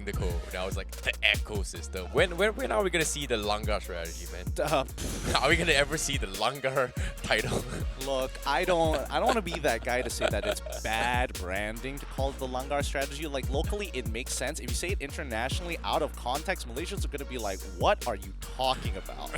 breaking the code. That was like the ecosystem. When are we gonna see the Langar strategy, man? Are we gonna ever see the Langar title? Look, I don't want to be that guy to say that it's bad branding to call it the Langar strategy. Like locally, it makes sense. If you say it internationally, out of context, Malaysians are gonna be like, "What are you talking about?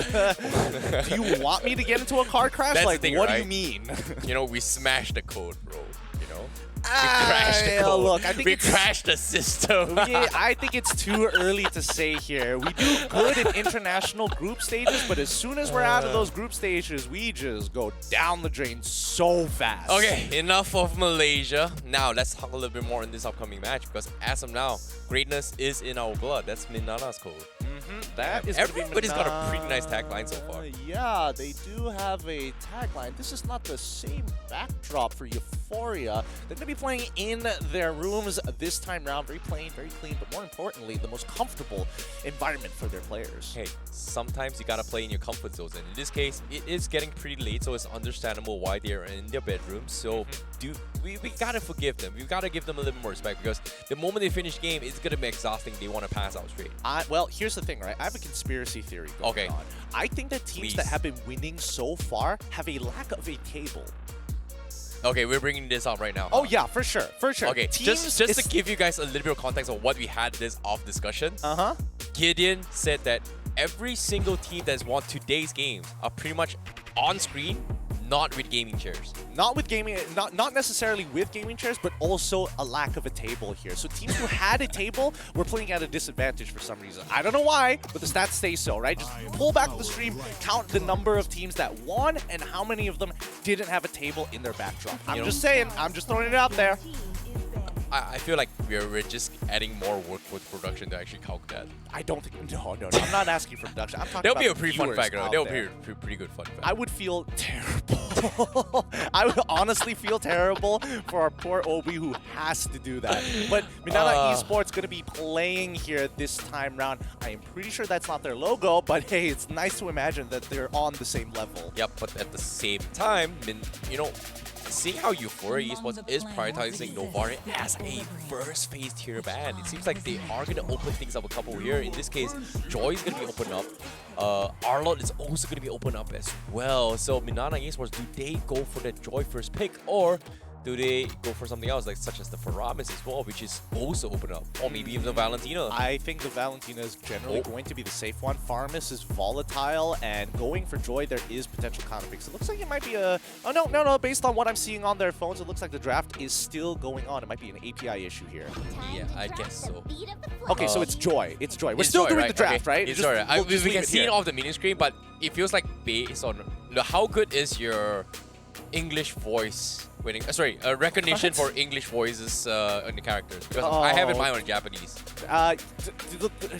Do you want me to get into a car crash? That's like, the thing, what right? do you mean?" You know, we smashed the code, bro. You know. We crashed the code. Look, I think we crashed the system. Yeah, I think it's too early to say here. We do good in international group stages, but as soon as we're out of those group stages, we just go down the drain so fast. Okay, enough of Malaysia. Now let's talk a little bit more in this upcoming match because as of now, greatness is in our blood. That's Minana's code. That is Everybody's got a pretty nice tagline so far. Yeah, they do have a tagline. This is not the same backdrop for Euphoria. They're going to be playing in their rooms this time round. Very plain, very clean, but more importantly, the most comfortable environment for their players. Hey, sometimes you gotta play in your comfort zones, and in this case, it is getting pretty late, so it's understandable why they're in their bedrooms. So, we gotta forgive them. We gotta give them a little more respect because the moment they finish game, it's gonna be exhausting. They want to pass out straight. Well, here's the thing, right? I have a conspiracy theory going on. I think that teams that have been winning so far have a lack of a table. Okay, we're bringing this up right now. Oh yeah, for sure, for sure. Okay, just to give you guys a little bit of context on what we had this off discussion. Gideon said that every single team that's won today's games are pretty much on screen, not with gaming chairs. Not with gaming, not necessarily with gaming chairs, but also a lack of a table here. So teams who had a table were playing at a disadvantage for some reason. I don't know why, but the stats say so, right? Just pull back the stream, count the number of teams that won and how many of them didn't have a table in their backdrop. I'm just saying, I'm just throwing it out there. I feel like we're just adding more work for the production to actually calc that. I don't think, no. I'm not asking for production. I'm talking That'll about be a pretty fun fact, though. That'll be a pretty good fun fact. I would feel terrible. I would honestly feel terrible for our poor Obi who has to do that. But Minana Esports going to be playing here this time round. I am pretty sure that's not their logo, but hey, it's nice to imagine that they're on the same level. Yep, but at the same time, you know, seeing how Euphoria Esports is prioritizing Novaria as a first phase tier band, it seems like they are going to open things up a couple here. In this case, Joy is going to be opened up. Arlot is also going to be opened up as well. So Minana Esports, do they go for the Joy first pick or do they go for something else, like such as the Faramis as well, which is also open up, or maybe even the Valentina? I think the Valentina is generally going to be the safe one. Faramis is volatile, and going for Joy, there is potential counter picks. It looks like it might be a... Oh, no. Based on what I'm seeing on their phones, it looks like the draft is still going on. It might be an API issue here. Yeah, I guess so. Okay, so it's Joy. It's Joy. We're still doing the draft, right? It's Joy. We can see it off the mini screen, but it feels like based on how good is your English voice winning, recognition for English voices in the characters, because I have in mind on Japanese.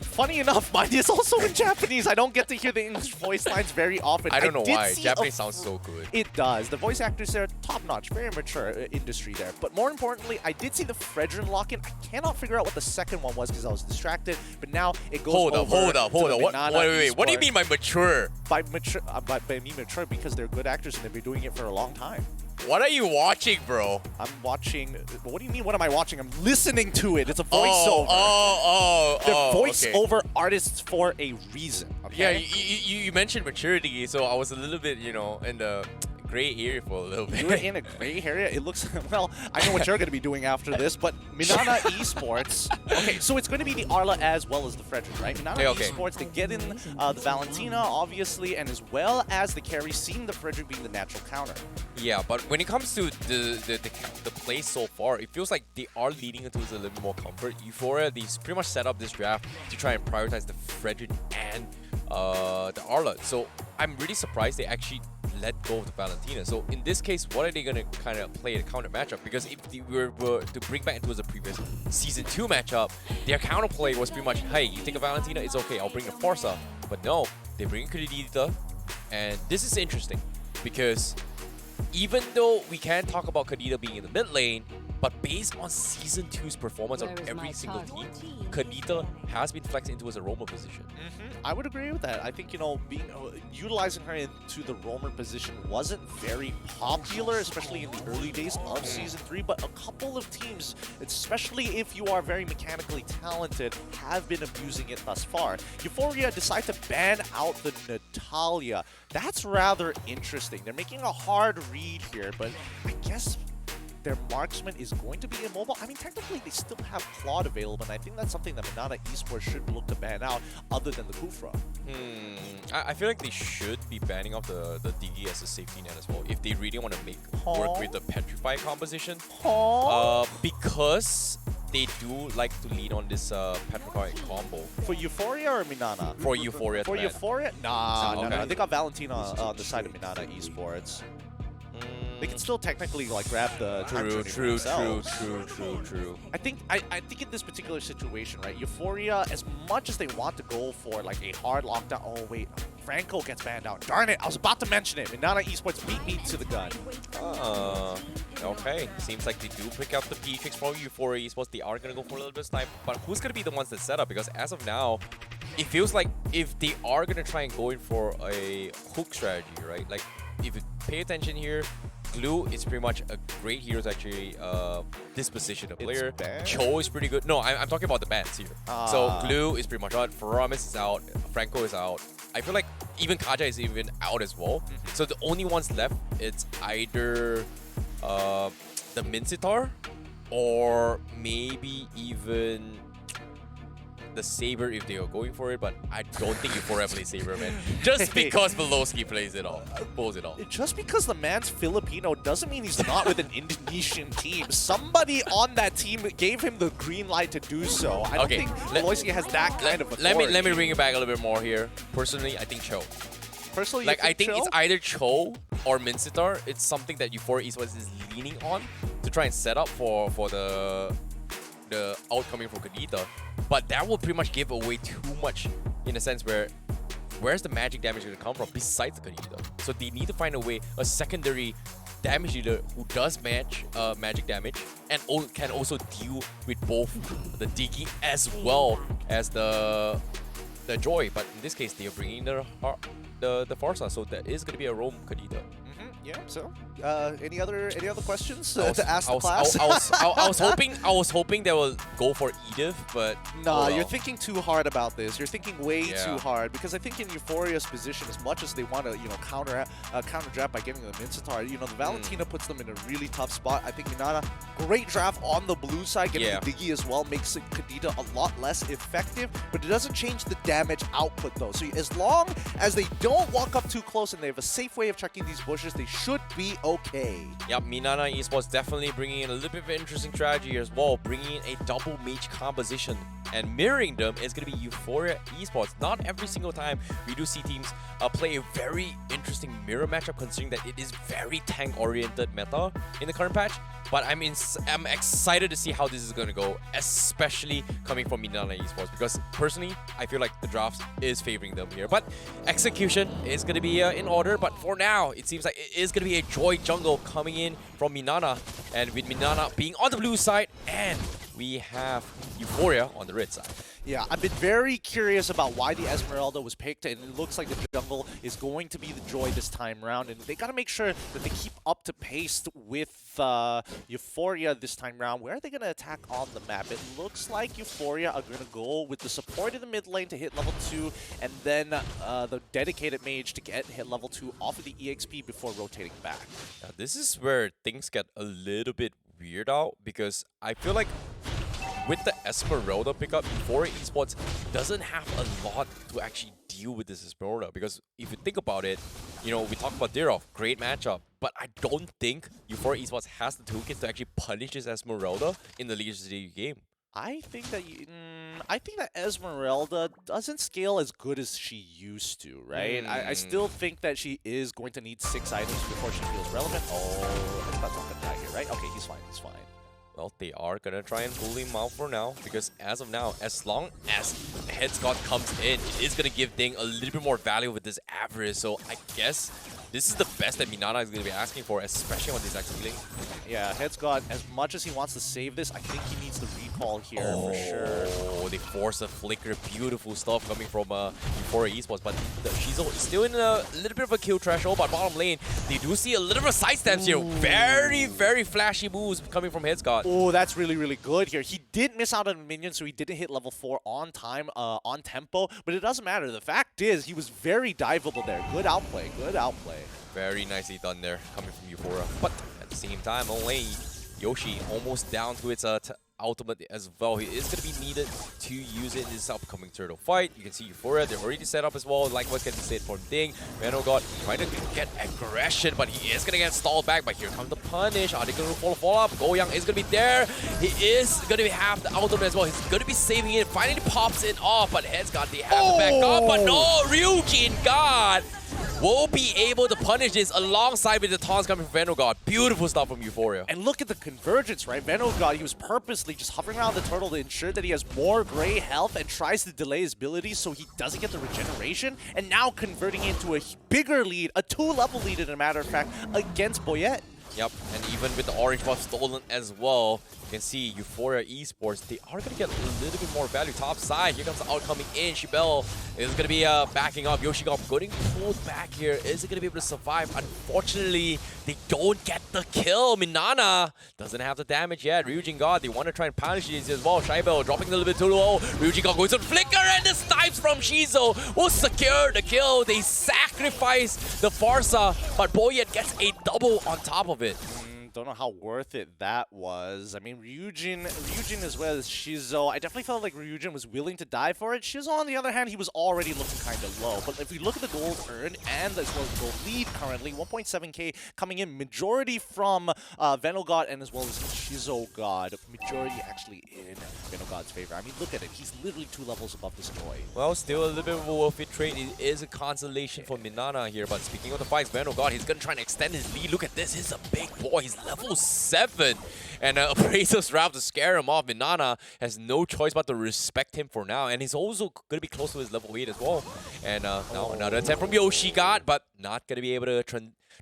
Funny enough, mine is also in Japanese. I don't get to hear the English voice lines very often. I don't know why. Japanese sounds so good. It does. The voice actors are top-notch, very mature industry there. But more importantly, I did see the Fredrin lock-in. I cannot figure out what the second one was because I was distracted. But now it goes Hold up. Wait. What do you mean by mature? By me mature because they're good actors and they've been doing it for a long time. What are you watching, bro? I'm watching... What do you mean, what am I watching? I'm listening to it. It's a voiceover. They're voiceover artists for a reason. Okay? Yeah, you mentioned maturity, so I was a little bit, in the gray area for a little bit. You were in a gray area? It looks... Well, I know what you're going to be doing after this, but Minana Esports... Okay, so it's going to be the Arla as well as the Fredrin, right? Minana Esports, they get in the Valentina, obviously, and as well as the carry, seeing the Fredrin being the natural counter. Yeah, but when it comes to the play so far, it feels like they are leading into a little bit more comfort. Euphoria, they pretty much set up this draft to try and prioritize the Fredrin and the Arla. So I'm really surprised they actually let go of the Valentina. So in this case, what are they going to kind of play the counter matchup? Because if they were to bring back into the previous Season 2 matchup, their counter play was pretty much, hey, you take a Valentina, it's okay, I'll bring the Forza. But no, they bring Kadidita, and this is interesting because even though we can talk about Kadita being in the mid lane, But based on Season 2's performance on every single team, Kadita has been flexed into as a roamer position. I would agree with that. I think, you know, utilizing her into the roamer position wasn't very popular, especially in the early days of Season 3, but a couple of teams, especially if you are very mechanically talented, have been abusing it thus far. Euphoria decide to ban out the Natalia. That's rather interesting. They're making a hard read here, but I guess their marksman is going to be immobile. I mean, technically, they still have Claude available, and I think that's something that MNN Esports should look to ban out, other than the Kufra. I feel like they should be banning off the Digi as a safety net as well, if they really want to work with the Petrify composition. Because they do like to lean on this Petrify combo. For Euphoria or Minana? For Euphoria. For Euphoria? Nah, okay. no. They got Valentina on the side of MNN Esports. They can still technically like grab the True. I think in this particular situation, right, Euphoria, as much as they want to go for like a hard lockdown, oh wait, Franco gets banned out. Darn it, I was about to mention it. MNN Esports beat me to the gun. Okay, seems like they do pick up the P fix from Euphoria Esports. They are gonna go for a little bit of snipe, but who's gonna be the ones that set up? Because as of now, it feels like if they are gonna try and go in for a hook strategy, right? Like if you pay attention here, Glue is pretty much a great hero to actually disposition a player. Cho is pretty good. No, I'm talking about the bans here. So Glue is pretty much out. Faramis is out. Franco is out. I feel like even Kaja is even out as well. So the only ones left, it's either the Mincitar or maybe even the Saber if they are going for it, but I don't think Euphoria plays Saber, man. Just because Velosky pulls it all. Just because the man's Filipino doesn't mean he's not with an Indonesian team. Somebody on that team gave him the green light to do so. I don't think Velosky has that kind of authority. Let me bring it back a little bit more here. Personally, I think Cho. Personally, like I think it's either Cho or Mincitar. It's something that Euphoria Esports is leaning on to try and set up for the outcoming from Kadita, but that will pretty much give away too much in a sense where's the magic damage going to come from besides the Kadita? So they need to find a way, a secondary damage dealer who does match magic damage and can also deal with both the Digi as well as the Joy. But in this case, they are bringing the Farsa, so that is going to be a roam Kadita. Yeah. So, any other questions to ask the class? I was hoping they will go for Edith, but nah, you're thinking too hard about this. You're thinking way too hard, because I think in Euphoria's position, as much as they want to, counter draft by getting the Mincitar, the Valentina puts them in a really tough spot. I think Minana, great draft on the blue side, getting the Digi as well makes Kadita a lot less effective, but it doesn't change the damage output though. So as long as they don't walk up too close and they have a safe way of checking these bushes, they should be okay. Yep, MNN Esports definitely bringing in a little bit of an interesting strategy as well, bringing in a double mage composition, and mirroring them is going to be Euphoria Esports. Not every single time we do see teams play a very interesting mirror matchup, considering that it is very tank-oriented meta in the current patch. But I'm excited to see how this is going to go, especially coming from MNN Esports, because personally, I feel like the drafts is favoring them here. But execution is going to be in order, but for now, it seems like it is going to be a Joy jungle coming in from MNN, and with MNN being on the blue side, and we have Euphoria on the red side. Yeah, I've been very curious about why the Esmeralda was picked, and it looks like the jungle is going to be the Joy this time around, and they got to make sure that they keep up to pace with Euphoria this time around. Where are they going to attack on the map? It looks like Euphoria are going to go with the support in the mid lane to hit level 2, and then the dedicated mage to get hit level 2 off of the EXP before rotating back. Now, this is where things get a little bit weird out, because I feel like with the Esmeralda pickup, Euphoria Esports doesn't have a lot to actually deal with this Esmeralda, because if you think about it, we talk about Dirov, great matchup, but I don't think Euphoria Esports has the toolkits to actually punish this Esmeralda in the Legendary game. I think that Esmeralda doesn't scale as good as she used to, right? I still think that she is going to need 6 items before she feels relevant. Oh, that's not gonna die here, right? Okay, he's fine. Well, they are gonna try and pull him out for now, because as of now, as long as Headscott comes in, it is gonna give Ding a little bit more value with this Avarice. So I guess this is the best that Minana is going to be asking for, especially on this X healing. Yeah, Head's got, as much as he wants to save this, I think he needs the recall here for sure. Oh, they force a flicker. Beautiful stuff coming from Euphoria Esports, but Shizo is still in a little bit of a kill threshold, but bottom lane, they do see a little bit of sidesteps here. Very, very flashy moves coming from Headscott. Oh, that's really, really good here. He did miss out on a minion, so he didn't hit level 4 on time, on tempo, but it doesn't matter. The fact is, he was very diveable there. Good outplay, good outplay. Very nicely done there, coming from Euphoria. But at the same time, only Yoshi almost down to its ultimate as well. He is going to be needed to use it in this upcoming turtle fight. You can see Euphoria, they're already set up as well. Like what can be said for Ding. Venogod trying to get aggression, but he is going to get stalled back. But here comes the punish. Are they going to follow up? Goyang is going to be there. He is going to have the ultimate as well. He's going to be saving it. Finally pops it off, but Headscott, they have to back up. But no, Ryujin God will be able to punish this alongside with the taunts coming from Venogod. Beautiful stuff from Euphoria. And look at the convergence, right? Venogod, he was purposely just hovering around the turtle to ensure that he has more gray health and tries to delay his abilities so he doesn't get the regeneration. And now converting into a bigger lead, a 2-level lead in a matter of fact, against Boyette. Yep, and even with the orange buff stolen as well, you can see Euphoria Esports, they are going to get a little bit more value. Top side, here comes the outcoming in. Shibel is going to be backing up. Yoshigov getting pulled back here. Is it going to be able to survive? Unfortunately, they don't get the kill. Minana doesn't have the damage yet. Ryujin God, they want to try and punish this as well. Shibel dropping a little bit too low. Ryujin God goes to flicker, and the snipes from Shizo will secure the kill. They sacrifice the Farsa, but Boyette gets a double on top of it. Don't know how worth it that was. I mean, Ryujin as well as Shizo. I definitely felt like Ryujin was willing to die for it. Shizo, on the other hand, he was already looking kind of low. But if we look at the gold earned and as well as gold lead currently, 1.7k coming in, majority from Venogod and as well as Shizo God. Majority actually in Venogod's favor. I mean, look at it. He's literally 2 levels above this Joy. Well, still a little bit of a worth it trade. It is a consolation for Minana here. But speaking of the fights, Venogod, he's going to try and extend his lead. Look at this. He's a big boy. He's level 7, and Appraiser's route to scare him off. Minana has no choice but to respect him for now, and he's also going to be close to his level 8 as well. And now another attempt from Yoshigod, but not going to be able to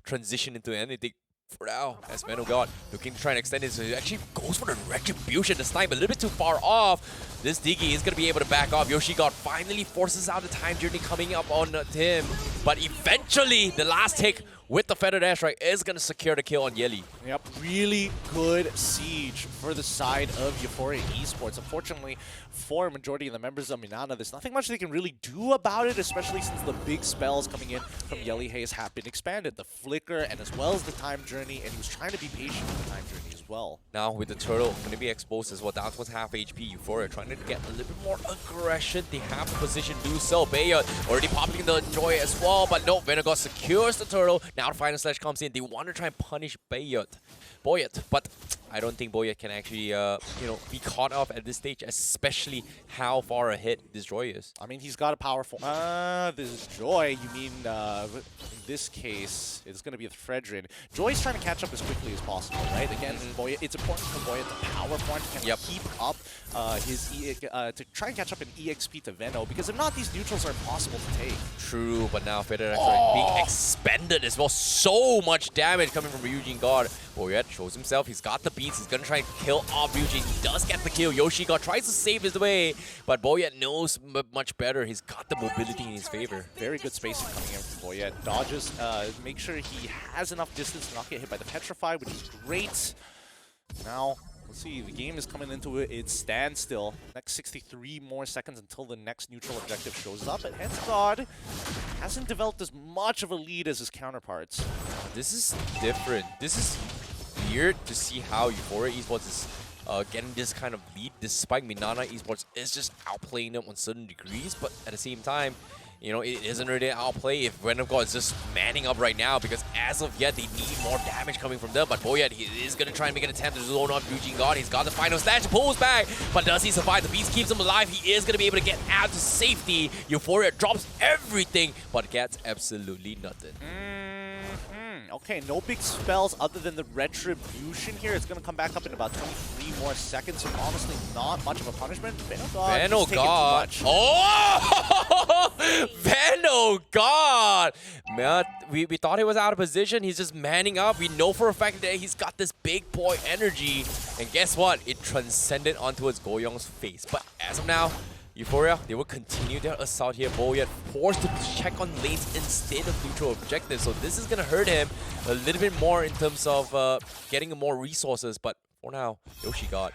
transition into anything for now, as Venogod looking to try and extend it. So he actually goes for the retribution. The snipe a little bit too far off. This Diggy is going to be able to back off. Yoshigod finally forces out the time journey coming up on him, but eventually the last hit with the Feathered Airstrike is going to secure the kill on Yeli. Yep, really good siege for the side of Euphoria Esports. Unfortunately, for a majority of the members of Minana, there's nothing much they can really do about it, especially since the big spells coming in from Yeli Hayes have been expanded. The Flicker and as well as the Time Journey, and he was trying to be patient with the Time Journey as well. Now with the Turtle going to be exposed as well, down towards half HP, Euphoria trying to get a little bit more aggression. They have the position to do so. Bayard already popping the Joy as well, but no, Venogod secures the Turtle. Now the Final Slash comes in. They want to try and punish Boyette, but I don't think Boyette can actually, be caught up at this stage, especially how far ahead this Joy is. I mean, he's got a powerful... this Joy, you mean, in this case, it's going to be with Fredrin. Joy's trying to catch up as quickly as possible, right? Again, Boyette, it's important for Boyette to power point and keep up to try and catch up in EXP to Veno, because if not, these neutrals are impossible to take. True, but now Feather being expended as well. So much damage coming from Ryujin God. Boyette shows himself. He's got the beats. He's gonna try and kill off Ryujin. He does get the kill. Yoshigod tries to save his way, but Boyette knows much better. He's got the mobility in his favor. Very good spacing coming in from Boyette. Dodges, make sure he has enough distance to not get hit by the Petrify, which is great. Now, let's see, the game is coming into its standstill. Next 63 more seconds until the next neutral objective shows up. And Headscott hasn't developed as much of a lead as his counterparts. This is different. This is weird to see how Euphoria Esports is getting this kind of lead, despite Minana Esports is just outplaying them on certain degrees. But at the same time, it isn't really an outplay if Venogod is just manning up right now, because as of yet, they need more damage coming from them. But Boyette, he is going to try and make an attempt to zone off Ryujin God. He's got the final slash, pulls back, but does he survive? The beast keeps him alive. He is going to be able to get out to safety. Euphoria drops everything, but gets absolutely nothing. Okay, no big spells other than the Retribution here. It's going to come back up in about 23 more seconds, so honestly not much of a punishment. Venogod. Oh! Venogod Man, we thought he was out of position. He's just manning up. We know for a fact that he's got this big boy energy. And guess what? It transcended onto his Goyong's face. But as of now, Euphoria, they will continue their assault here. Boyet forced to check on lanes instead of neutral objectives. So this is going to hurt him a little bit more in terms of getting more resources. But for now, Yoshi got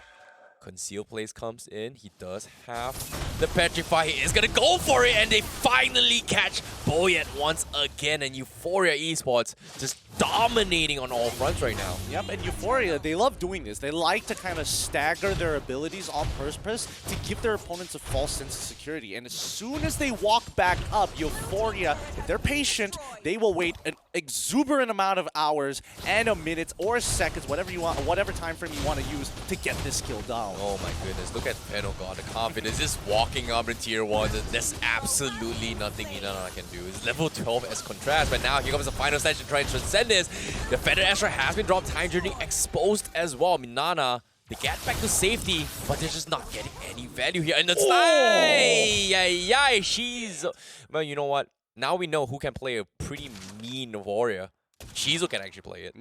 Conceal Place comes in. He does have the Petrify. He is going to go for it. And they finally catch Boyet once again. And Euphoria Esports just dominating on all fronts right now. Yep, and Euphoria, they love doing this. They like to kind of stagger their abilities on purpose to give their opponents a false sense of security. And as soon as they walk back up, Euphoria, if they're patient, they will wait an exuberant amount of hours and a minute or seconds, whatever you want, whatever time frame you want to use to get this kill down. Oh my goodness, look at Venogod, the confidence, just walking up to tier 1. There's absolutely nothing Minana can do. It's level 12 as contrast, but now here comes the final stage to try and transcend this. The Feather Astra has been dropped, Time Journey exposed as well. Minana, they get back to safety, but they're just not getting any value here. And it's she's... Well, you know what? Now we know who can play a pretty mean warrior. Shizu can actually play it.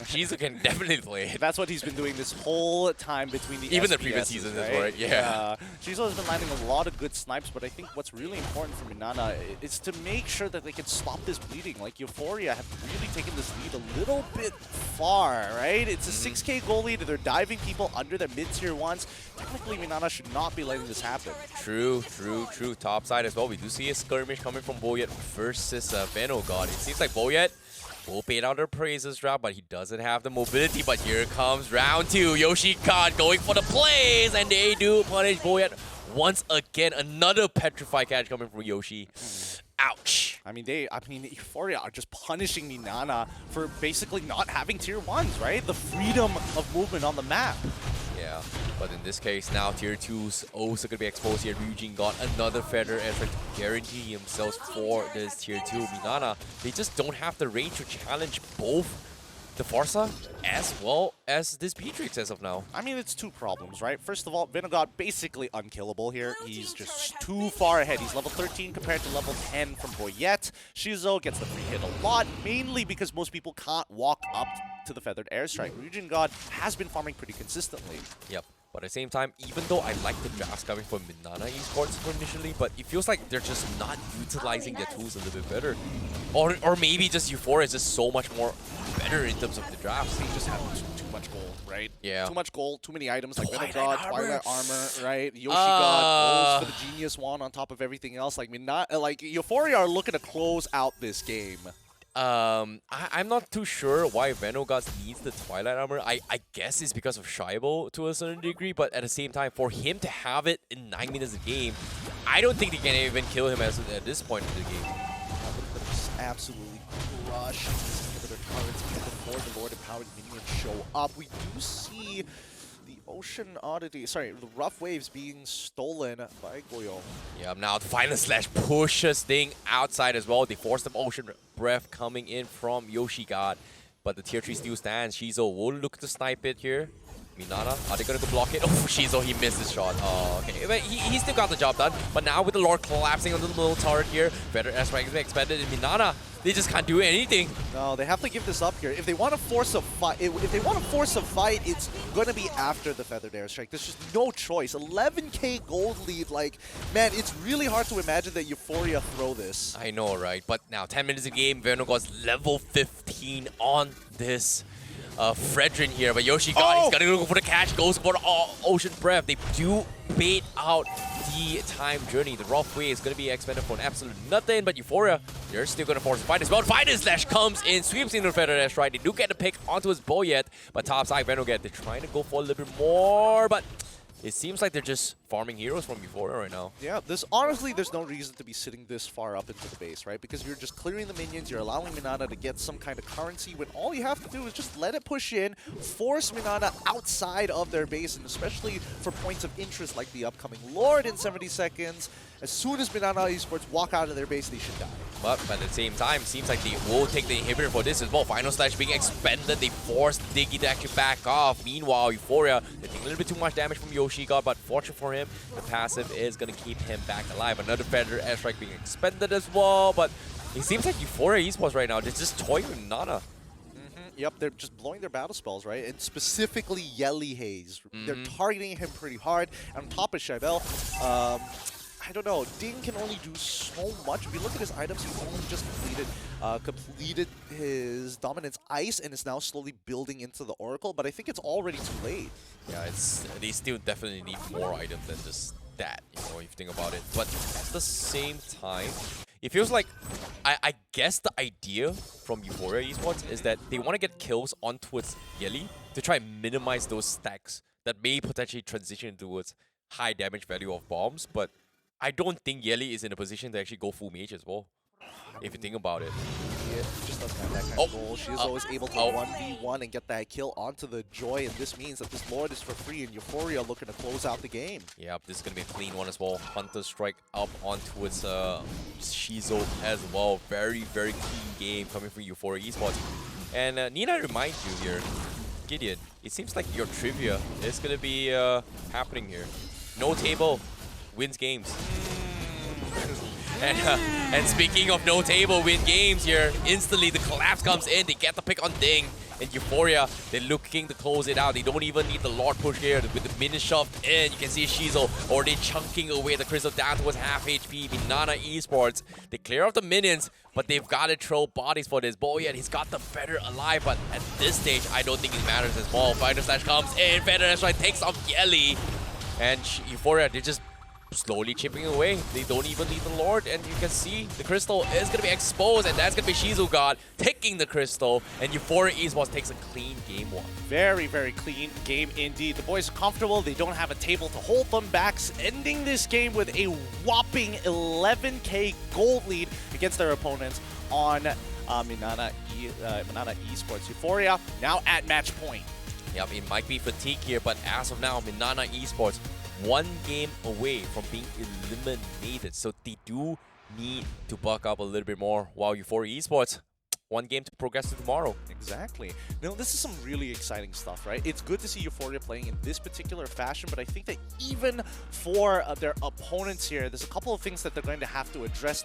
Shizu can definitely play it. That's what he's been doing this whole time between the Even SPSs, the previous season right? as well, right? Yeah. Shizu has been landing a lot of good snipes, but I think what's really important for Minana is to make sure that they can stop this bleeding. Like Euphoria have really taken this lead a little bit far, right? It's a 6k goal lead, and they're diving people under their mid-tier ones. Technically, Minana should not be letting this happen. True. Top side as well. We do see a skirmish coming from Boyet versus Venogod. It seems like Boyet will pay down their praises round, but he doesn't have the mobility. But here comes round 2. Yoshi God going for the plays, and they do punish Boyet once again. Another Petrify catch coming from Yoshi. Ouch. I mean, Euphoria are just punishing Minana for basically not having tier 1s, right? The freedom of movement on the map. Yeah, but in this case now tier 2's also going to be exposed here. Ryujin got another feather as to guarantee themselves for this tier 2. Minana, they just don't have the range to challenge both the Forza as well as this Beatrix as of now. I mean, it's two problems, right? First of all, Venogod basically unkillable here. He's just too far ahead. He's level 13 compared to level 10 from Boyet. Shizu gets the free hit a lot, mainly because most people can't walk up to the Feathered Airstrike. Ryujin God has been farming pretty consistently. Yep. But at the same time, even though I like the drafts coming from Minana Esports initially, but it feels like they're just not utilizing their tools a little bit better. Or maybe just Euphoria is just so much more better in terms of the drafts. They just have too much gold, right? Yeah. Too much gold, too many items like Twilight Venogod, Armor. Twilight Armor, right? Yoshi God goes for the Genius Wand on top of everything else. Like, Euphoria are looking to close out this game. I'm not too sure why Venogod needs the Twilight Armor. I guess it's because of Shibo to a certain degree, but at the same time, for him to have it in 9 minutes a game, I don't think they can even kill him at this point in the game. Just absolutely crush this inhibitor cards before the Lord Empowered minions show up. We do see the Ocean Oddity, sorry, the Rough Waves being stolen by Goyo. Yeah, now the Final Slash pushes thing outside as well. They force the Ocean Breath coming in from Yoshi God, but the tier 3 still stands. Shizu will look to snipe it here. Minana, are they gonna go block it? Oh, Shizu, he missed his shot. Oh, okay, but he still got the job done. But now with the Lord collapsing on the little turret here, better S-rank is expanded, and Minana, they just can't do anything. No, they have to give this up here. If they want to force a fight, it's gonna be after the Feathered Airstrike. There's just no choice. 11k gold lead, like, man, it's really hard to imagine that Euphoria throw this. I know, right? But now 10 minutes a game, Venogod's level 15 on this Fredrin here, but Yoshi God, he's gonna go for the catch, goes for the Ocean Breath. They do bait out the Time Journey. The Rough Way is gonna be expended for an absolute nothing, but Euphoria, they're still gonna force a fight as well. Final Slash comes in, sweeps into the Feather Airstrike. They do get the pick onto his Boyet, but top side Venogod, they're trying to go for a little bit more, but it seems like they're just farming heroes from Euphoria right now. Yeah, honestly, there's no reason to be sitting this far up into the base, right? Because you're just clearing the minions, you're allowing Minana to get some kind of currency when all you have to do is just let it push in, force Minana outside of their base, and especially for points of interest like the upcoming Lord in 70 seconds. As soon as Minana Esports walk out of their base, they should die. But at the same time, seems like they will take the inhibitor for this as well. Final Slash being expended, they force Diggy to actually back off. Meanwhile, Euphoria, they take a little bit too much damage from Yoshi God, but fortunate for him, the passive is going to keep him back alive. Another Feather Airstrike being expended as well, but It seems like Euphoria Esports right now, they're just toying with Nana. Yep, they're just blowing their battle spells, right? And specifically Yelly Haze. They're targeting him pretty hard. And on top of Shibel, I don't know, Ding can only do so much. If you look at his items, he's only just completed his Dominance Ice and is now slowly building into the Oracle, but I think it's already too late. Yeah, they still definitely need more items than just that, you know, if you think about it. But at the same time, it feels like, I guess the idea from Euphoria Esports is that they want to get kills on towards Yelly to try and minimize those stacks that may potentially transition towards high damage value of bombs, but I don't think Yelly is in a position to actually go full mage as well, if you think about it. Yeah, just doesn't have that kind of goal. She is always able to 1v1 and get that kill onto the Joy, and this means that this Lord is for free, and Euphoria looking to close out the game. Yeah, this is going to be a clean one as well. Hunter strike up onto its Shizo as well. Very, very clean game coming from Euphoria Esports. And Nina reminds you here, Gideon, it seems like your trivia is going to be happening here. No table wins games. And speaking of no table win games here, instantly the collapse comes in. They get the pick on Ding. And Euphoria, they're looking to close it out. They don't even need the Lord push here. With the minions shoved in, you can see Shizo already chunking away the crystal down towards half HP. Banana Esports, they clear off the minions, but they've got to throw bodies for this. Boyan, he's got the Feather alive, but at this stage, I don't think it matters as well. Fighter Slash comes in, Feather Slash takes off Yelly. And Euphoria, they're just slowly chipping away. They don't even need the Lord, and you can see the crystal is going to be exposed, and that's going to be Shizu God taking the crystal, and Euphoria Esports takes a clean game one. Very, very clean game indeed. The boys are comfortable. They don't have a table to hold them back, ending this game with a whopping 11k gold lead against their opponents on Minana Esports. Euphoria now at match point. Yeah, it might be fatigue here, but as of now, Minana Esports one game away from being eliminated. So they do need to buck up a little bit more, while Euphoria Esports, one game to progress to tomorrow. Exactly. Now, this is some really exciting stuff, right? It's good to see Euphoria playing in this particular fashion, but I think that even for their opponents here, there's a couple of things that they're going to have to address.